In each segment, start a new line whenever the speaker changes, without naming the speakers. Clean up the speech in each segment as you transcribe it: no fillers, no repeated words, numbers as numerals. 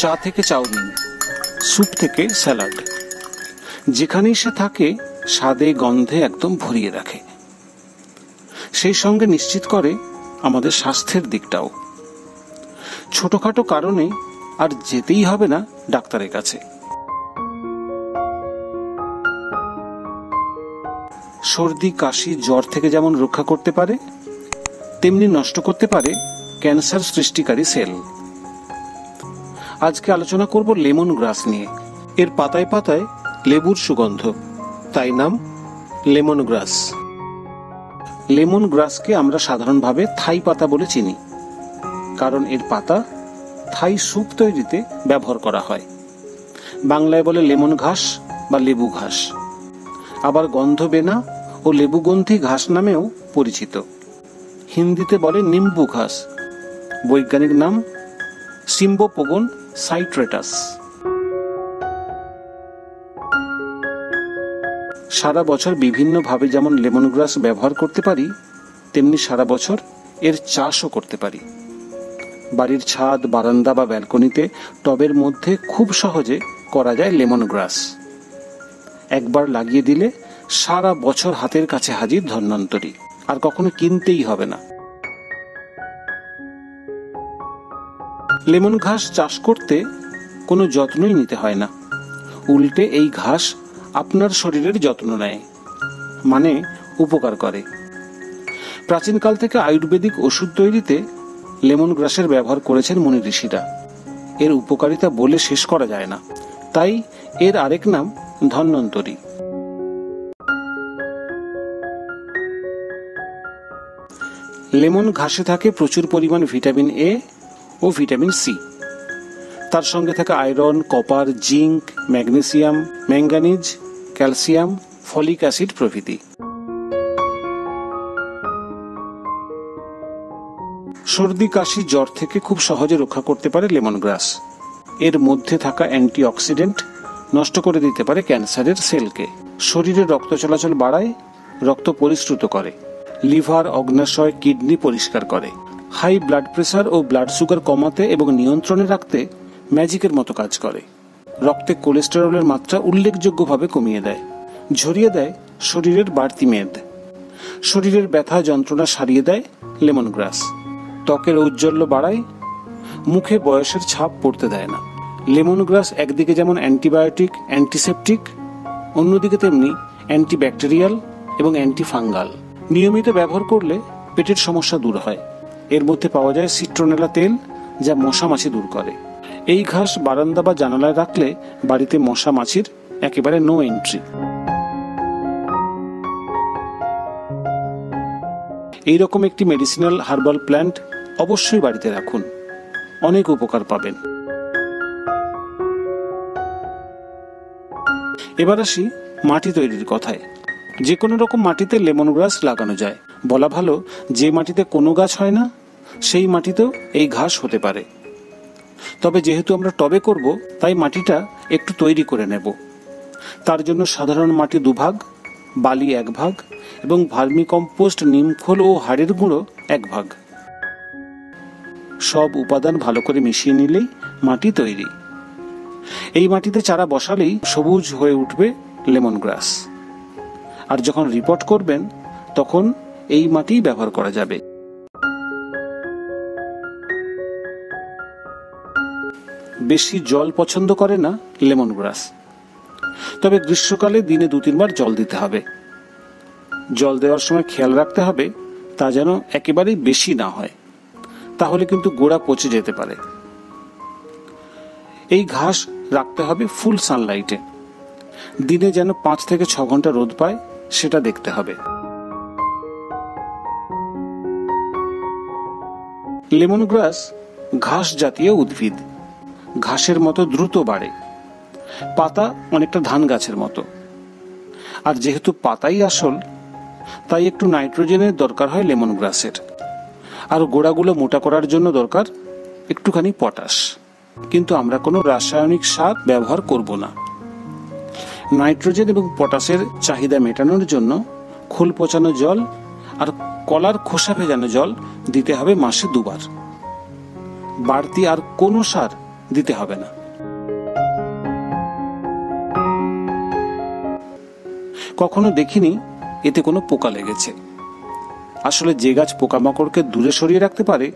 চা থেকে chowmein, soup থেকে স্যালাড, যেখানেই সে থাকে স্বাদে গন্ধে একদম ভরিয়ে রাখে। সেই সঙ্গে নিশ্চিত করে আমাদের স্বাস্থ্যের দিকটাও। ছোটখাটো কারণে আর যেতেই হবে না ডাক্তারের কাছে। সর্দি, কাশি, জ্বর থেকে যেমন রক্ষা করতে পারে, তেমনি নষ্ট করতে পারে ক্যান্সার সৃষ্টিকারী সেল। আজকে আলোচনা করব লেমন গ্রাস নিয়ে। এর পাতায় পাতায় লেবুর সুগন্ধ, তাই নাম লেমন গ্রাস। লেমন গ্রাসকে আমরা সাধারণভাবে থাই পাতা বলে চিনি, কারণ এর পাতা থাই স্যুপ তৈরিতে ব্যবহার করা হয়। বাংলায় বলে লেমন ঘাস বা লেবু ঘাস, আবার গন্ধবেনা ও লেবুগন্ধি ঘাস নামেও পরিচিত। হিন্দিতে বলে নিম্বু ঘাস, বৈজ্ঞানিক নাম সিম্বোপোগন সাইট্রেটাস। সারা বছর বিভিন্নভাবে যেমন লেমন গ্রাস ব্যবহার করতে পারি, তেমনি সারা বছর এর চাষও করতে পারি। বাড়ির ছাদ, বারান্দা বা ব্যালকনিতে টবের মধ্যে খুব সহজে করা যায় লেমন গ্রাস। একবার লাগিয়ে দিলে সারা বছর হাতের কাছে হাজির ধন্বন্তরী, আর কখনো কিনতেই হবে না। লেমন ঘাস চাষ করতে কোনো যত্নই নিতে হয় না, উল্টে এই ঘাস আপনার শরীরের যত্ন নেয়, মানে উপকার করে। প্রাচীনকাল থেকে আয়ুর্বেদিক ওষুধ তৈরিতে লেমন গ্রাসের ব্যবহার করেছেন মুনি ঋষিরা। এর উপকারিতা বলে শেষ করা যায় না, তাই এর আরেক নাম ধন্বন্তরী। লেমন ঘাসে থাকে প্রচুর পরিমাণ ভিটামিন এ ও ভিটামিন সি। তার সঙ্গে থাকে iron, copper, zinc, magnesium, manganese, calcium, folic acid প্রভৃতি। সর্দি, কাশি, জ্বর থেকে খুব সহজে রক্ষা করতে পারে লেমন গ্রাস। এর মধ্যে থাকা অ্যান্টিঅক্সিডেন্ট নষ্ট করে দিতে পারে ক্যান্সারের সেলকে। শরীরে রক্ত চলাচল বাড়ায়, রক্ত পরিশ্রুত করে, লিভার, অগ্ন্যাশয়, কিডনি পরিষ্কার করে। হাই ব্লাড প্রেসার ও ব্লাড সুগার কমাতে এবং নিয়ন্ত্রণে রাখতে ম্যাজিকের মতো কাজ করে। রক্তে কোলেস্টেরলের মাত্রা উল্লেখযোগ্যভাবে কমিয়ে দেয়, ঝরিয়ে দেয় শরীরের বাড়তি মেদ। শরীরের ব্যথা যন্ত্রণা সারিয়ে দেয় লেমন গ্রাস। ত্বকের ঔজ্জ্বল্য বাড়ায়, মুখে বয়সের ছাপ পড়তে দেয় না। লেমন গ্রাস একদিকে যেমন অ্যান্টিবায়োটিক, অ্যান্টিসেপটিক, অন্যদিকে তেমনি অ্যান্টিব্যাকটেরিয়াল এবং অ্যান্টিফাঙ্গাল। নিয়মিত ব্যবহার করলে পেটের সমস্যা দূর হয়। এর মধ্যে পাওয়া যায় সিট্রোনেলা তেল, যা মশা মাছি দূর করে। এই ঘাস বারান্দা বা জানালায় রাখলে বাড়িতে মশা মাছির একেবারে নো এন্ট্রি। এইরকম একটি মেডিসিনাল হার্বাল প্ল্যান্ট অবশ্যই বাড়িতে রাখুন, অনেক উপকার পাবেন। এবার আসি মাটি তৈরির কথায়। যে কোনো রকম মাটিতে লেমন গ্রাস লাগানো যায়। বলা ভালো, যে মাটিতে কোনো গাছ হয় না সেই মাটিতেও এই ঘাস হতে পারে। তবে যেহেতু আমরা টবে করব, তাই মাটিটা একটু তৈরি করে নেব। তার জন্য সাধারণ মাটি 2 ভাগ, বালি 1 ভাগ এবং ভার্মি কম্পোস্ট, নিমখোল ও হাড়ের গুঁড়ো 1 ভাগ। সব উপাদান ভালো করে মিশিয়ে নিলেই মাটি তৈরি। এই মাটিতে চারা বসালেই সবুজ হয়ে উঠবে লেমন গ্রাস। আর যখন রিপোর্ট করবেন তখন এই মাটি ব্যবহার করা যাবে। বেশি জল পছন্দ করে না লেমন গ্রাস, তবে গ্রীষ্মকালে দিনে 2-3 বার জল দিতে হবে। জল দেওয়ার সময় খেয়াল রাখতে হবে তা যেন একেবারেই বেশি না হয়, তাহলে কিন্তু গোড়া পচে যেতে পারে। এই ঘাস রাখতে হবে ফুল সানলাইটে। দিনে যেন 5 থেকে 6 ঘন্টা রোদ পায় সেটা দেখতে হবে। লেমন গ্রাস ঘাস জাতীয় উদ্ভিদ, ঘাসের মতো দ্রুত বাড়ে। পাতা অনেকটা ধান গাছের মতো, আর যেহেতু পাতাই আসল, তাই একটু নাইট্রোজেনের দরকার হয় লেমন গ্রাসের। আর গোড়াগুলো মোটা করার জন্য দরকার একটুখানি পটাশ। কিন্তু আমরা কোনো রাসায়নিক সার ব্যবহার করব না। নাইট্রোজেন এবং পটাশের চাহিদা মেটানোর জন্য খোল পচানো জল আর কলার খোসা ভেজানো জল দিতে হবে মাসে 2 বার। বাড়তি আর কোনো সার দিতে হবে না। কখনো দেখিনি এতে কোনো পোকা লেগেছে। আসলে যে গাছ পোকামাকড়কে দূরে সরিয়ে রাখতে পারে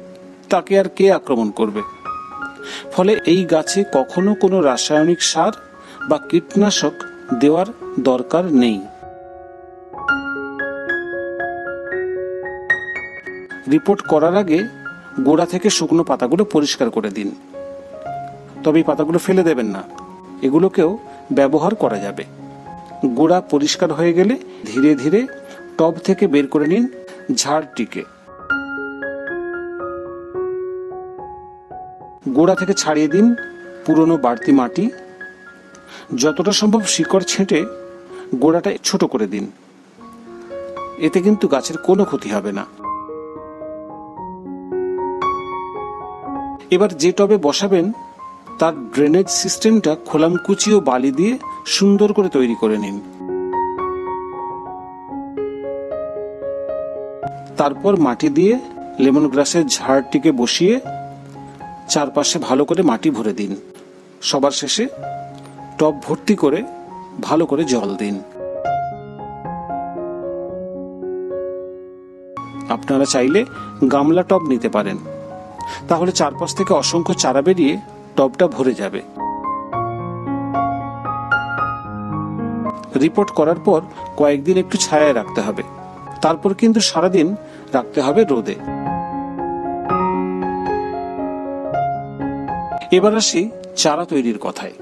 তাকে আর কে আক্রমণ করবে? ফলে এই গাছে কখনো কোনো রাসায়নিক সার বা কীটনাশক দেওয়ার দরকার নেই। রিপোর্ট করার আগে গোড়া থেকে শুকনো পাতাগুলো পরিষ্কার করে দিন। তবে এই পাতাগুলো ফেলে দেবেন না, এগুলোকেও ব্যবহার করা যাবে। গোড়া পরিষ্কার হয়ে গেলে ধীরে ধীরে টব থেকে বের করে নিন ঝাড়টিকে। গোড়া থেকে ছাড়িয়ে দিন পুরনো বাড়তি মাটি। যতটা সম্ভব শিকড় ছেঁটে গোড়াটা ছোট করে দিন, এতে কিন্তু গাছের কোনো ক্ষতি হবে না। এবার যে টবে বসাবেন তার ড্রেনেজ সিস্টেমটা খোলামকুচি ও বালি দিয়ে সুন্দর করে তৈরি করে নিন। তারপর মাটি দিয়ে লেমন গ্রাসের ঝাড়টিকে বসিয়ে চারপাশে ভালো করে মাটি ভরে দিন। সবার শেষে টব ভর্তি করে ভালো করে জল দিন। আপনারা চাইলে গামলা টব নিতে পারেন, তাহলে চারপাশ থেকে অসংখ্য চারা বেরিয়ে টবটা ভরে যাবে। রিপোর্ট করার পর কয়েকদিন একটু ছায়ায় রাখতে হবে, তারপর কিন্তু সারাদিন রাখতে হবে রোদে। এবার আসি চারা তৈরির কথায়।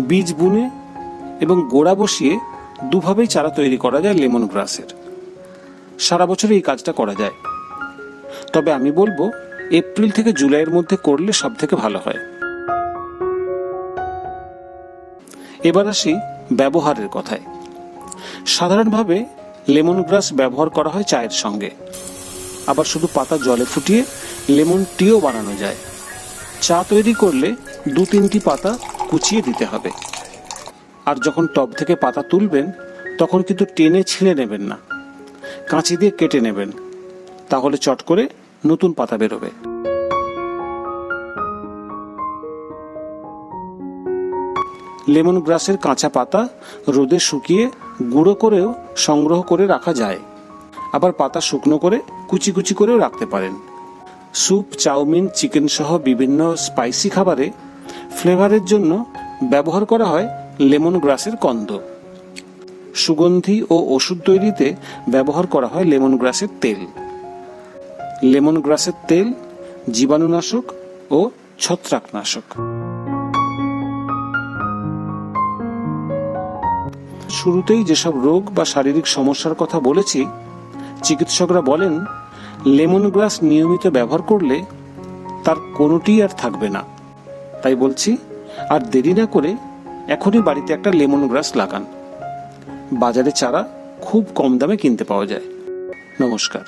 বীজ বুনে এবং গোড়া বসিয়ে দুভাবেই চারা তৈরি করা যায় লেমন গ্রাসের। সারা বছর এই কাজটা করা যায়, তবে আমি বলবো এপ্রিল থেকে জুলাইয়ের মধ্যে করলে সব থেকে ভালো হয়। এবার আসি ব্যবহারের কথায়। সাধারণভাবে লেমন গ্রাস ব্যবহার করা হয় চায়ের সঙ্গে, আবার শুধু পাতা জলে ফুটিয়ে লেমন টিও বানানো যায়। চা তৈরি করলে 2-3টি পাতা কুচিয়ে দিতে হবে। আর যখন টব থেকে পাতা তুলবেন তখন কিন্তু টেনে ছিঁড়ে নেবেন না, কাঁচি দিয়ে কেটে নেবেন, তাহলে চট করে নতুন পাতা বেরোবে। লেমন গ্রাসের কাঁচা পাতা রোদে শুকিয়ে গুঁড়ো করেও সংগ্রহ করে রাখা যায়। আবার পাতা শুকনো করে কুচি কুচি করেও রাখতে পারেন। স্যুপ, চাউমিন, চিকেন সহ বিভিন্ন স্পাইসি খাবারে ফ্লেভারের জন্য ব্যবহার করা হয় লেমন গ্রাসের কন্দ। সুগন্ধি ও ওষুধ তৈরিতে ব্যবহার করা হয় লেমন গ্রাসের তেল। লেমন গ্রাসের তেল জীবাণুনাশক ও ছত্রাকনাশক। শুরুতেই যেসব রোগ বা শারীরিক সমস্যার কথা বলেছি, চিকিৎসকরা বলেন লেমন গ্রাস নিয়মিত ব্যবহার করলে তার কোনোটি আর থাকবে না। তাই বলছি, আর দেরি না করে এখনই বাড়িতে একটা লেমন গ্রাস লাগান। বাজারে চারা খুব কম দামে কিনতে পাওয়া যায়। নমস্কার।